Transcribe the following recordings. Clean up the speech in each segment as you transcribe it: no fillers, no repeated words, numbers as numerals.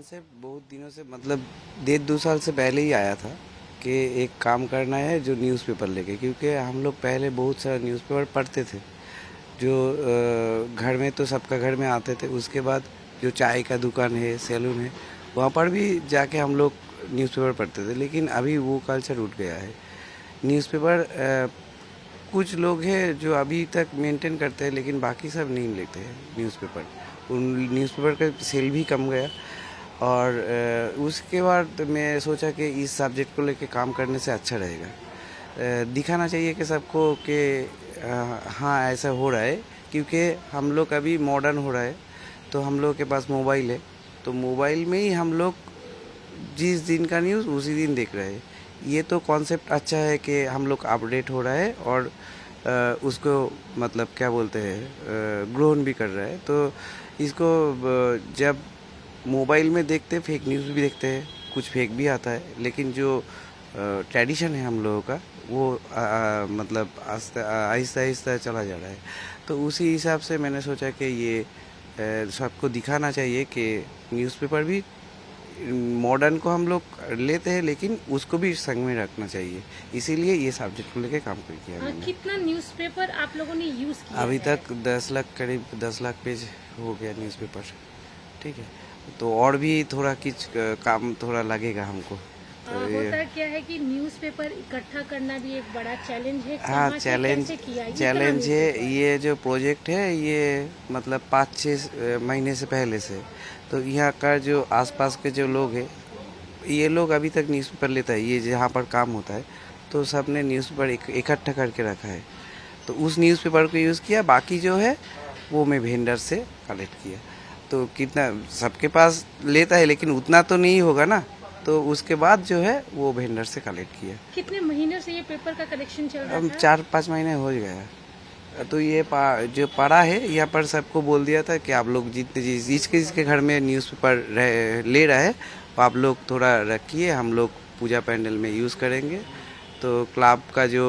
Concept बहुत दिनों से मतलब 1.5-2 साल से पहले ही आया था कि एक काम करना है जो न्यूज़पेपर लेके, क्योंकि हम लोग पहले बहुत सारा न्यूज़पेपर पढ़ते थे जो घर में तो सबका घर में आते थे। उसके बाद जो चाय का दुकान है, सैलून है, वहाँ पर भी जाके हम लोग न्यूज़पेपर पढ़ते थे। लेकिन अभी वो कल्चर उठ गया है। न्यूज़पेपर कुछ लोग हैं जो अभी तक मेंटेन करते हैं, लेकिन बाकी सब नहीं लेते हैं न्यूज़पेपर। उन न्यूज़पेपर का सेल भी कम गया। और उसके बाद मैं सोचा कि इस सब्जेक्ट को लेके काम करने से अच्छा रहेगा। दिखाना चाहिए कि सबको कि हाँ ऐसा हो रहा है, क्योंकि हम लोग अभी मॉडर्न हो रहा है। तो हम लोग के पास मोबाइल है, तो मोबाइल में ही हम लोग जिस दिन का न्यूज़ उसी दिन देख रहे हैं। ये तो कॉन्सेप्ट अच्छा है कि हम लोग अपडेट हो रहा है और उसको मतलब क्या बोलते हैं ग्रहण भी कर रहा है। तो इसको जब मोबाइल में देखते फेक न्यूज़ भी देखते हैं, कुछ फेक भी आता है, लेकिन जो ट्रेडिशन है हम लोगों का वो मतलब आहिस्ता आहिस्ता चला जा रहा है। तो उसी हिसाब से मैंने सोचा कि ये सबको दिखाना चाहिए कि न्यूज़पेपर भी मॉडर्न को हम लोग लेते हैं, लेकिन उसको भी संग में रखना चाहिए। इसीलिए ये सब्जेक्ट को लेके काम किया मैंने। कितना न्यूज़पेपर आप लोगों ने यूज़ किया अभी है? तक 10 लाख, करीब 10 लाख पेज हो गया न्यूज़पेपर। ठीक है, तो और भी थोड़ा कुछ काम थोड़ा लगेगा हमको। तो होता क्या है कि न्यूज़पेपर इकट्ठा करना भी एक बड़ा चैलेंज है। हाँ, कहाँ से कैसे किया? चैलेंज है। ये जो प्रोजेक्ट है ये मतलब 5-6 महीने से पहले से। तो यहाँ का जो आसपास के जो लोग हैं, ये लोग अभी तक न्यूज़पेपर लेता है, ये जहाँ पर काम होता है, तो सब ने न्यूज़पेपर इकट्ठा करके रखा है। तो उस न्यूज़पेपर को यूज़ किया, बाकी जो है वो मैं वेंडर से कलेक्ट किया। तो कितना सबके पास लेता है, लेकिन उतना तो नहीं होगा ना, तो उसके बाद जो है वो वेंडर से कलेक्ट किया। कितने महीनों से ये पेपर का कलेक्शन चल रहा अब था? 4-5 महीने हो गया। तो ये जो पड़ा है यहाँ पर सबको बोल दिया था कि आप लोग जितने जिसके घर में न्यूज़पेपर ले रहा है वो आप लोग थोड़ा रखिए, हम लोग पूजा पैंडल में यूज़ करेंगे। तो क्लब का जो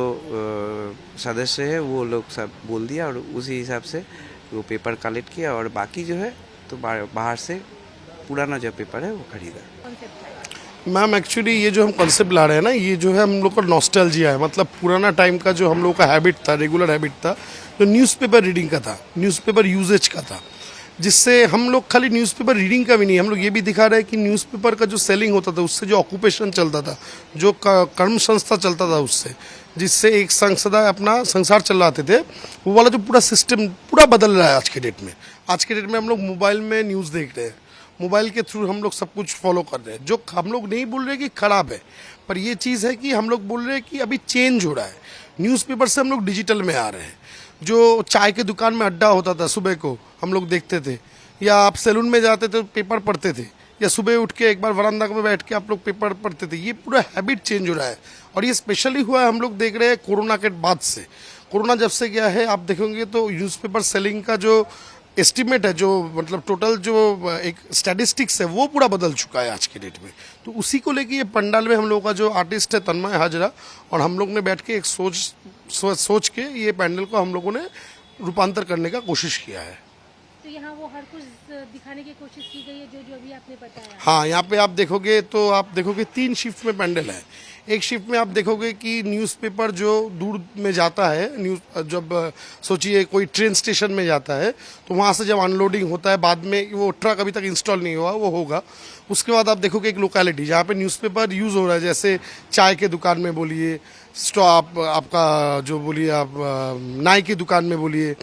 सदस्य है वो लोग सब बोल दिया और उसी हिसाब से वो पेपर कलेक्ट किया। और बाकी जो है तो बाहर से पुराना जो पेपर है वो खरीदा। मैम एक्चुअली ये जो हम कॉन्सेप्ट ला रहे हैं ना, ये जो है हम लोग का नॉस्टैल्जिया है। मतलब पुराना टाइम का जो हम लोग का हैबिट था, रेगुलर हैबिट था, जो न्यूज़पेपर रीडिंग का था, न्यूज़पेपर यूजेज का था, जिससे हम लोग खाली न्यूज़पेपर रीडिंग का भी नहीं, हम लोग ये भी दिखा रहे हैं कि न्यूज़पेपर का जो सेलिंग होता था, उससे जो ऑक्यूपेशन चलता था, जो कर्म संस्था चलता था, उससे जिससे एक संसदा अपना संसार चलाते थे, वो वाला जो पूरा सिस्टम पूरा बदल रहा है आज के डेट में। आज के डेट में हम लोग मोबाइल में न्यूज़ देख रहे हैं, मोबाइल के थ्रू हम लोग सब कुछ फॉलो कर रहे हैं। जो हम लोग नहीं बोल रहे कि खराब है, पर ये चीज़ है कि हम लोग बोल रहे हैं कि अभी चेंज हो रहा है। न्यूज़पेपर से हम लोग डिजिटल में आ रहे हैं। जो चाय के दुकान में अड्डा होता था, सुबह को हम लोग देखते थे, या आप सैलून में जाते थे पेपर पढ़ते थे, या सुबह उठ के एक बार वरांदा में बैठ के आप लोग पेपर पढ़ते थे। ये पूरा हैबिट चेंज हो रहा है और ये स्पेशली हुआ है हम लोग देख रहे हैं कोरोना के बाद से। कोरोना जब से गया है, आप देखेंगे तो न्यूज़पेपर सेलिंग का जो एस्टिमेट है, जो मतलब टोटल जो एक स्टैटिस्टिक्स है, वो पूरा बदल चुका है आज के डेट में। तो उसी को लेके ये पंडाल में हम लोगों का जो आर्टिस्ट है तन्मय हाजरा, और हम लोग ने बैठ के एक सोच के ये पैंडल को हम लोगों ने रूपांतर करने का कोशिश किया है। तो यहाँ वो हर कुछ दिखाने की कोशिश की गई है जो जो अभी आपने बताया। हाँ, यहाँ पे आप देखोगे तो आप देखोगे 3 शिफ्ट में पैंडल है। एक शिफ्ट में आप देखोगे कि न्यूज़पेपर जो दूर में जाता है, जब सोचिए कोई ट्रेन स्टेशन में जाता है, तो वहाँ से जब अनलोडिंग होता है, बाद में वो ट्रक अभी तक इंस्टॉल नहीं हुआ, वो होगा। उसके बाद आप देखोगे एक लोकेलिटी जहाँ पे न्यूज़पेपर यूज़ हो रहा है, जैसे चाय के दुकान में बोलिए, आपका जो बोलिए आप नाई की दुकान में बोलिए,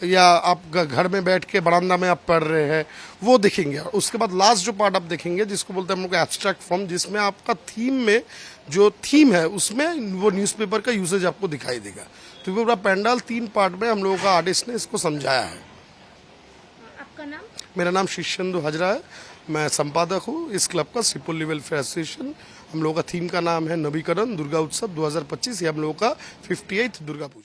या आप घर में बैठ के बरामदा में आप पढ़ रहे हैं, वो देखेंगे। उसके बाद लास्ट जो पार्ट आप देखेंगे जिसको बोलते हैं हम लोग एब्स्ट्रैक्ट फॉर्म, जिसमें आपका थीम में जो थीम है उसमें वो न्यूज़पेपर का यूसेज आपको दिखाई देगा। तो पूरा पैंडल 3 पार्ट में हम लोगों का आर्टिस्ट ने इसको समझाया है। आपका नाम? मेरा नाम शिष्येंदु हाजरा है, मैं संपादक हूँ इस क्लब का, श्रीपुल्ली वेलफेयर एसोसिएशन। हम लोगों का थीम का नाम है नवीकरण दुर्गा उत्सव 2025। ये हम लोगों का 58th दुर्गा पूजा।